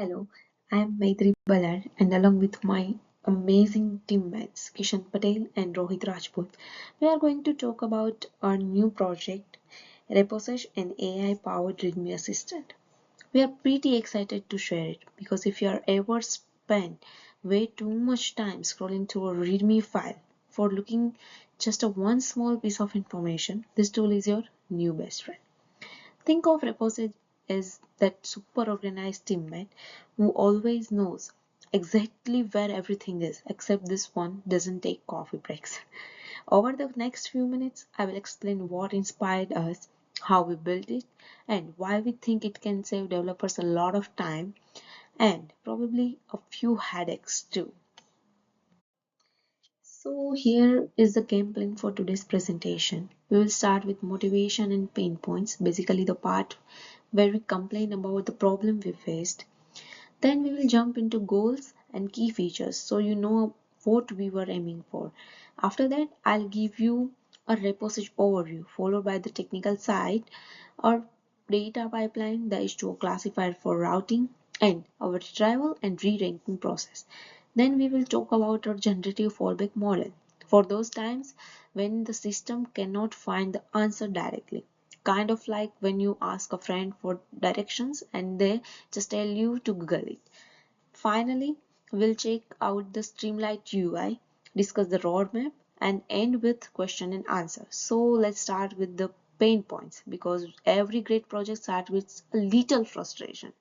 Hello, I am Maitri Balar and along with my amazing teammates Kishan Patel and Rohit Rajput, we are going to talk about our new project, RepoSage, an AI-powered README assistant. We are pretty excited to share it because if you are ever spent way too much time scrolling through a README file for looking just a one small piece of information, this tool is your new best friend. Think of repository as that super organized teammate who always knows exactly where everything is, except this one doesn't take coffee breaks. Over the next few minutes, I will explain what inspired us, how we built it, and why we think it can save developers a lot of time and probably a few headaches too. So here is the game plan for today's presentation. We will start with motivation and pain points, basically the part where we complain about the problem we faced. Then we will jump into goals and key features so you know what we were aiming for. After that, I'll give you a RepoSage overview followed by the technical side, our data pipeline, the H2O classifier for routing, and our retrieval and re-ranking process. Then we will talk about our generative fallback model for those times when the system cannot find the answer directly. Kind of like when you ask a friend for directions and they just tell you to Google it. Finally, we'll check out the Streamlit UI, discuss the roadmap, and end with question and answer. So let's start with the pain points because every great project starts with a little frustration.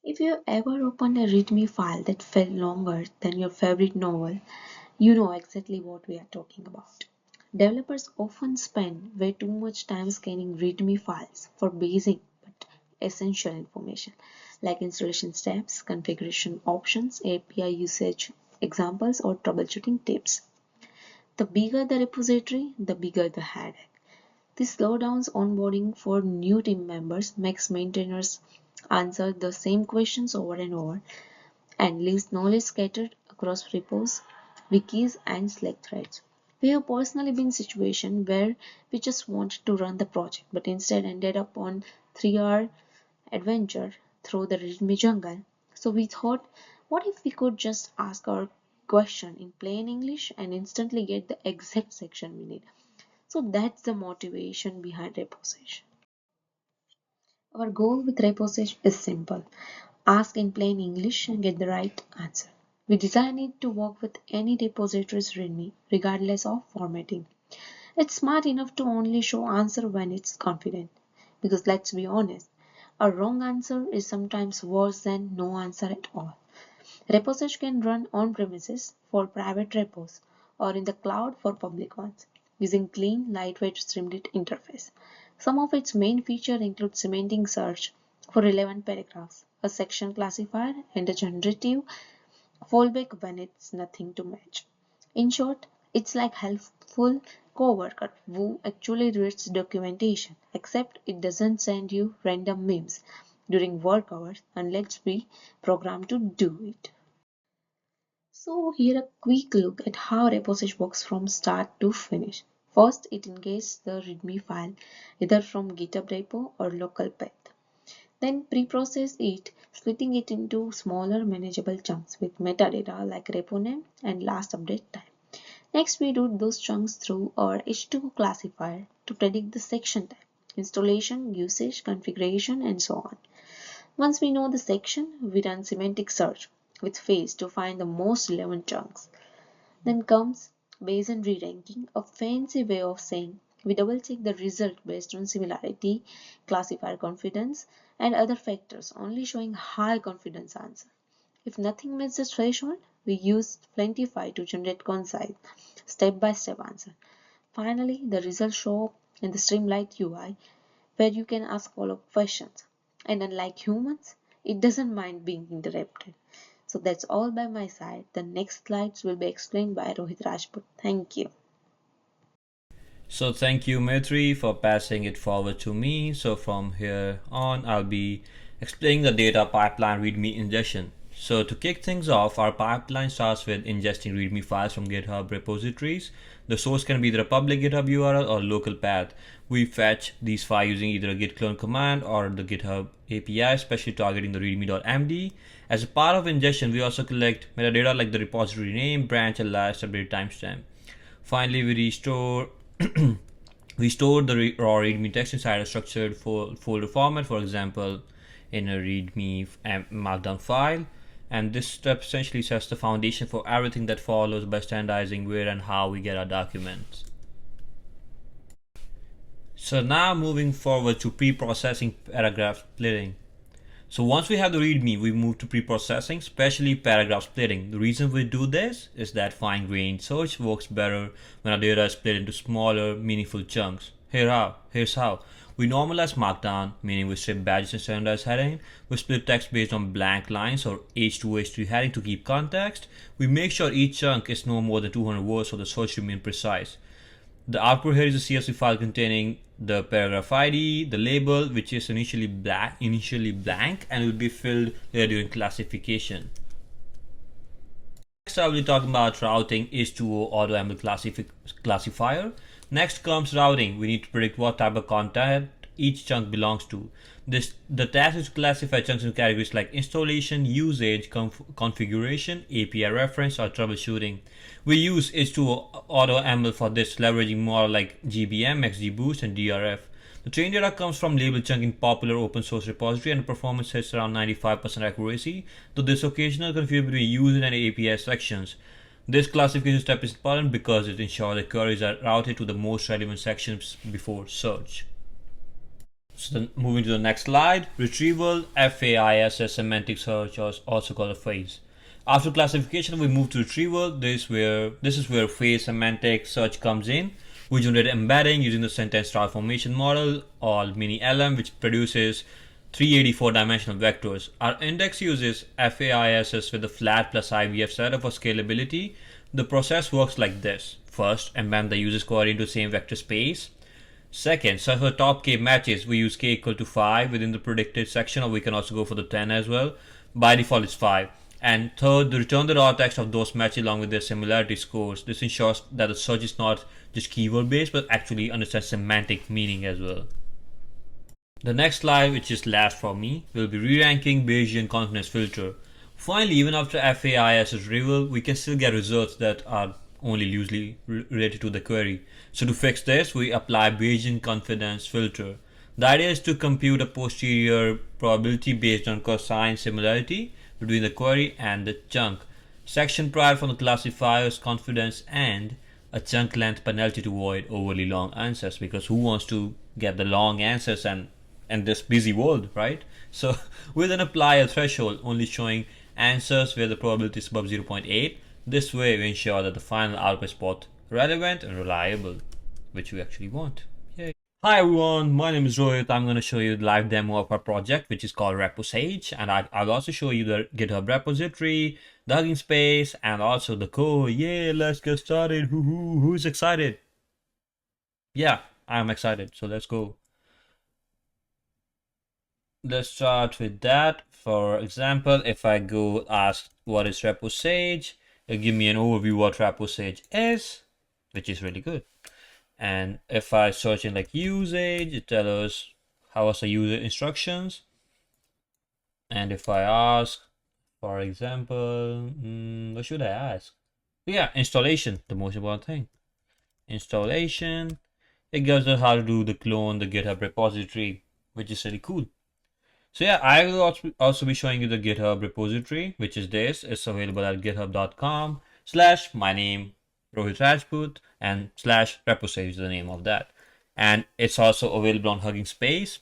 If you ever opened a README file that felt longer than your favorite novel, you know exactly what we are talking about. Developers often spend way too much time scanning README files for basic but essential information like installation steps, configuration options, API usage examples, or troubleshooting tips. The bigger the repository, the bigger the headache. This slowdowns onboarding for new team members, makes maintainers answer the same questions over and over, and leaves knowledge scattered across repos, wikis, and Slack threads. We have personally been in situations where we just wanted to run the project but instead ended up on 3-hour adventure through the README jungle. So we thought, what if we could just ask our question in plain English and instantly get the exact section we need? So that's the motivation behind RepoSage. Our goal with RepoSage is simple. Ask in plain English and get the right answer. We design it to work with any repository's README, regardless of formatting. It's smart enough to only show answer when it's confident. Because let's be honest, a wrong answer is sometimes worse than no answer at all. RepoSage can run on premises for private repos or in the cloud for public ones using clean, lightweight Streamlit interface. Some of its main features include semantic search for relevant paragraphs, a section classifier, and a generative fallback when it's nothing to match. In short, it's like helpful coworker who actually reads documentation, except it doesn't send you random memes during work hours unless we program to do it. So here a quick look at how RepoSage works from start to finish. First, it engages the README file either from GitHub repo or local path. Then preprocess it, splitting it into smaller manageable chunks with metadata like repo name and last update time. Next, we route those chunks through our H2O classifier to predict the section type, installation, usage, configuration, and so on. Once we know the section, we run semantic search with FAISS to find the most relevant chunks. Then comes Bayesian re-ranking, a fancy way of saying we double-check the result based on similarity, classifier confidence, and other factors, only showing high confidence answer. If nothing meets the threshold, we use Plentify to generate concise, step-by-step answer. Finally, the results show up in the Streamlit UI, where you can ask follow-up questions. And unlike humans, it doesn't mind being interrupted. So that's all by my side. The next slides will be explained by Rohit Rajput. Thank you. So thank you, Maitri, for passing it forward to me. So from here on, I'll be explaining the data pipeline README ingestion. So to kick things off, our pipeline starts with ingesting README files from GitHub repositories. The source can be either a public GitHub URL or local path. We fetch these files using either a git clone command or the GitHub API, especially targeting the readme.md. As a part of ingestion, we also collect metadata like the repository name, branch, and last updated timestamp. Finally, we restore we store the raw readme text inside a structured folder format, for example, in a readme markdown file. And this step essentially sets the foundation for everything that follows by standardizing where and how we get our documents. So now moving forward to pre-processing paragraph splitting. So once we have the README, we move to pre-processing, especially paragraph splitting. The reason we do this is that fine-grained search works better when our data is split into smaller, meaningful chunks. Here's how. We normalize markdown, meaning we strip badges and standardized heading. We split text based on blank lines or H2 H3 heading to keep context. We make sure each chunk is no more than 200 words so the search remains precise. The output here is a CSV file containing the paragraph ID, the label, which is initially blank and will be filled later during classification. Next, I will be talking about routing H2O AutoML classifier. Next comes routing. We need to predict what type of content each chunk belongs to. The task is to classify chunks into categories like installation, usage, configuration, API reference, or troubleshooting. We use H2O AutoML for this, leveraging more like GBM, XGBoost, and DRF. The train data comes from label chunk in popular open source repository and the performance hits around 95% accuracy, though there's occasional confusion between user and API sections. This classification step is important because it ensures that queries are routed to the most relevant sections before search. So then moving to the next slide, retrieval, FAISS, semantic search, or also called a FAISS. After classification, we move to retrieval. This is where FAISS semantic search comes in. We generate embedding using the sentence transformation model or mini-LM, which produces 384 dimensional vectors. Our index uses FAISS with a flat plus IVF setup for scalability. The process works like this. First, embed the user's query into the same vector space. Second, search for top k matches. We use k equal to 5 within the predicted section, or we can also go for the 10 as well. By default, it's 5. And third, return the raw text of those matches along with their similarity scores. This ensures that the search is not just keyword based, but actually understands semantic meaning as well. The next slide, which is last for me, will be re-ranking Bayesian confidence filter. Finally, even after FAIS retrieval, we can still get results that are only loosely related to the query. So to fix this, we apply Bayesian confidence filter. The idea is to compute a posterior probability based on cosine similarity between the query and the chunk, section prior from the classifier's confidence, and a chunk length penalty to avoid overly long answers, because who wants to get the long answers and in this busy world, right? So we then apply a threshold only showing answers where the probability is above 0.8. This way we ensure that the final output is both relevant and reliable, which we actually want. Yay. Hi everyone, my name is Rohit. I'm going to show you the live demo of our project, which is called RepoSage, and I'll also show you the GitHub repository, the Hugging Space, and also the code. Yeah, let's get started. Who's excited? Yeah, I'm excited, so let's go. Let's start with that. For example, if I go ask what is RepoSage, it'll give me an overview what RepoSage is, which is really good. And if I search in like usage, it tells us how was the user instructions. And if I ask, for example, what should I ask? Yeah, installation, the most important thing. Installation, it gives us how to do the clone, the GitHub repository, which is really cool. So yeah, I will also be showing you the GitHub repository, which is this. It's available at github.com/myname Rohit Rajput and /reposage is the name of that. And it's also available on Hugging Space,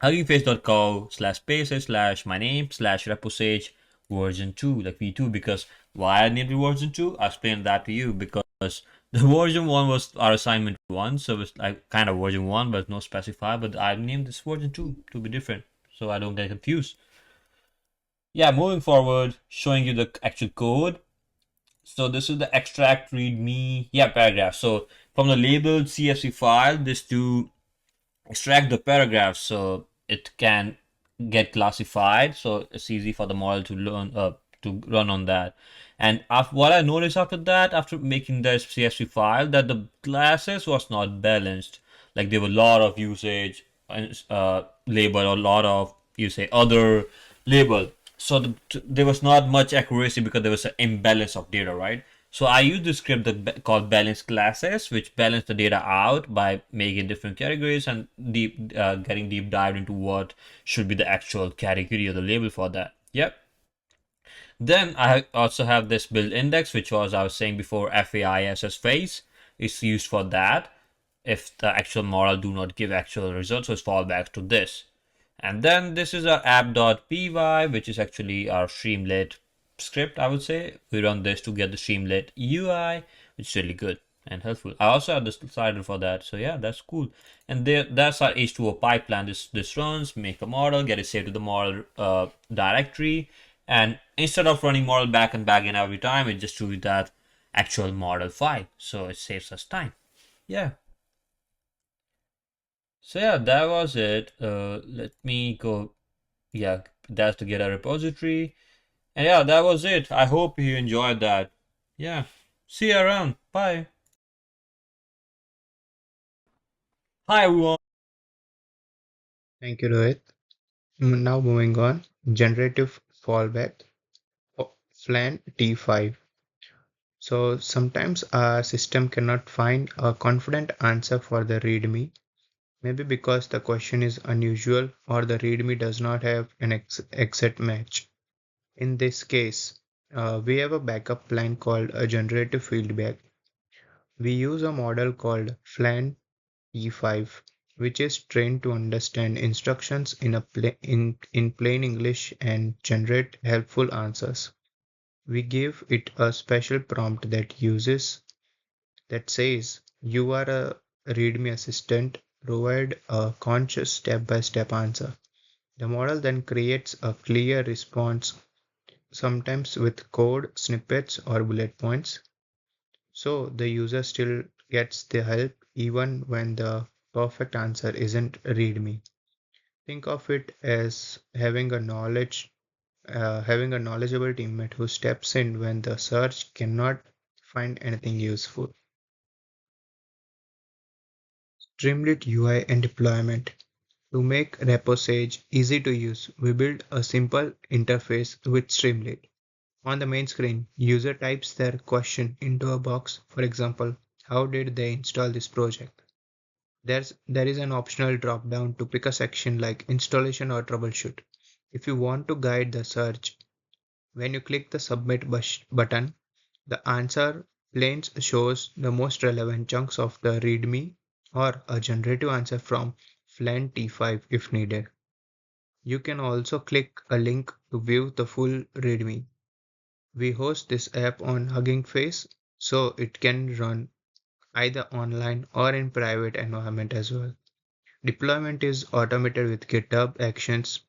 huggingface.co/spaces/myname/reposage version 2, like V2, because why I named it version 2, I'll explain that to you, because the version 1 was our assignment 1, so it's like kind of version 1, but no specify, but I named this version 2 to be different, so I don't get confused. Yeah, moving forward, showing you the actual code. So this is the extract readme, paragraph. So from the labeled CSV file, this to extract the paragraph so it can get classified. So it's easy for the model to learn, to run on that. And what I noticed after that, after making the CSV file, that the classes was not balanced. Like there were a lot of usage and label, or a lot of you say other label. So there was not much accuracy because there was an imbalance of data, right? So I used this script called balance classes, which balance the data out by making different categories and getting deep dive into what should be the actual category or the label for that. Yep. Then I also have this build index, which was I was saying before FAISS phase. It's used for that. If the actual model do not give actual results, so it falls back to this. And then this is our app.py, which is actually our Streamlit script, I would say. We run this to get the Streamlit UI, which is really good and helpful. I also have the slider for that, so yeah, that's cool. And that's our H2O pipeline. This runs, make a model, get it saved to the model directory, and instead of running model back and back in every time, it just do that actual model file, so it saves us time. Yeah. So yeah, that was it. Let me go. Yeah, that's to get a repository. And yeah, that was it. I hope you enjoyed that. Yeah. See you around. Bye. Hi everyone. Thank you, Rohit. Now moving on, generative fallback, FLAN T5. So sometimes our system cannot find a confident answer for the README, maybe because the question is unusual or the README does not have an exact match. In this case, we have a backup plan called a generative feedback. We use a model called FLAN E5, which is trained to understand instructions in plain English and generate helpful answers. We give it a special prompt that says, "You are a README assistant, provide a conscious step-by-step answer." The model then creates a clear response, sometimes with code snippets or bullet points, so the user still gets the help even when the perfect answer isn't README. Think of it as having a knowledgeable teammate who steps in when the search cannot find anything useful. Streamlit UI and deployment. To make RepoSage easy to use, we built a simple interface with Streamlit. On the main screen, user types their question into a box. For example, how did they install this project? There is an optional drop down to pick a section like installation or troubleshoot. If you want to guide the search, when you click the submit button, the answer planes shows the most relevant chunks of the README or a generative answer from FLAN T5 if needed. You can also click a link to view the full README. We host this app on Hugging Face, so it can run either online or in private environment as well. Deployment is automated with GitHub Actions,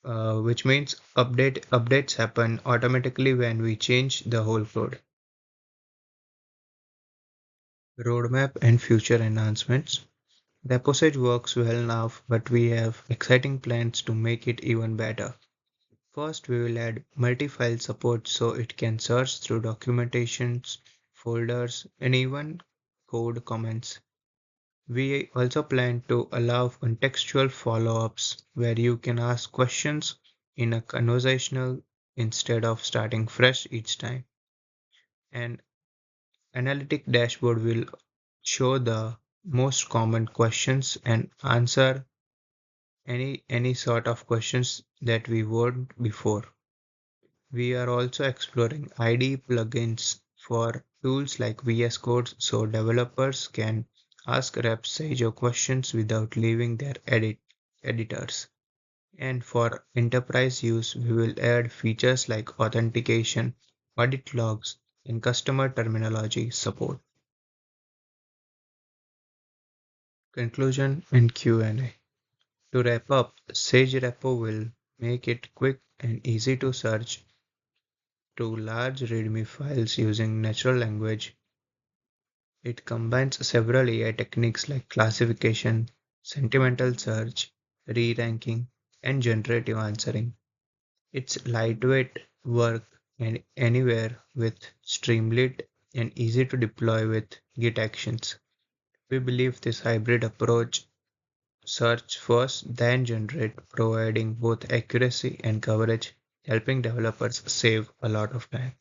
which means updates happen automatically when we change the whole code. Roadmap and future enhancements. RepoSage works well now, but we have exciting plans to make it even better. First, we will add multi-file support so it can search through documentations, folders, and even code comments. We also plan to allow contextual follow-ups where you can ask questions in a conversational instead of starting fresh each time. An analytic dashboard will show the most common questions and answer any sort of questions that we weren't before. We are also exploring IDE plugins for tools like VS Code so developers can ask RepSage questions without leaving their editors. And for enterprise use, we will add features like authentication, audit logs, and customer terminology support. Conclusion and Q&A. To wrap up, Sage Repo will make it quick and easy to search to large README files using natural language. It combines several AI techniques like classification, sentimental search, re-ranking, and generative answering. It's lightweight, work anywhere with Streamlit and easy to deploy with Git actions. We believe this hybrid approach, search first then generate, providing both accuracy and coverage, helping developers save a lot of time.